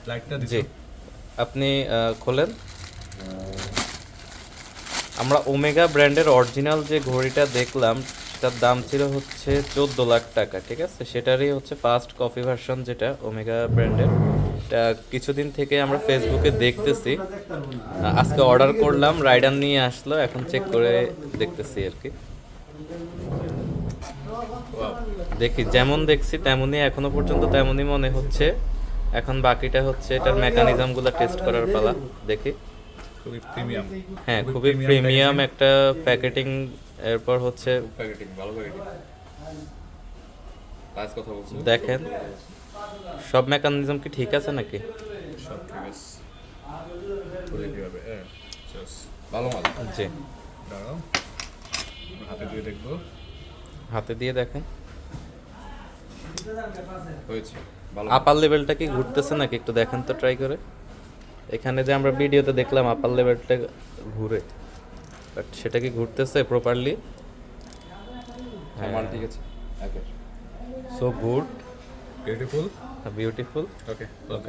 লাইটটা দিছো জি আপনি খোলেন। আমরা ওমেগা ব্র্যান্ডের অরিজিনাল যে ঘড়িটা দেখলাম সেটার দাম ছিল হচ্ছে 14 লাখ টাকা, ঠিক আছে? সেটারই হচ্ছে ফার্স্ট কপি ভার্সন যেটা ওমেগা ব্র্যান্ডের। এটা কিছুদিন থেকে আমরা ফেসবুকে দেখতেছি। আজকে অর্ডার করলাম, রাইডার নিয়ে আসলো, এখন চেক করে দেখতেছি আর কি। ওয়াও দেখি যেমন দেখছি তেমনই এখনো পর্যন্ত তেমনই মনে হচ্ছে। এখন বাকিটা হচ্ছে এটার মেকানিজমগুলো টেস্ট করার পালা, দেখি। খুবই প্রিমিয়াম হ্যাঁ খুবই প্রিমিয়াম একটা প্যাকেটিং। এরপর হচ্ছে প্যাকেটিং ভালো প্যাকেটিং কাজ কথা বলছো দেখেন সব মেকানিজম কি ঠিক আছে নাকি। সব ঠিক আছে বলে কিভাবে ভালো মাল জি দাঁড়াও হাতে দিয়ে দেখবো হাতে দিয়ে দেখেন হয়েছে ভালো আপার লেভেলটা কি ঘুরতেছে নাকি একটু দেখেন তো ট্রাই করে। এখানে যে আমরা ভিডিওতে দেখলাম আপার লেভেলটা ঘুরে, বাট সেটা কি ঘুরতেছে প্রপারলি? মাল ঠিক আছে okay so good, beautiful beautiful. Okay ওকে।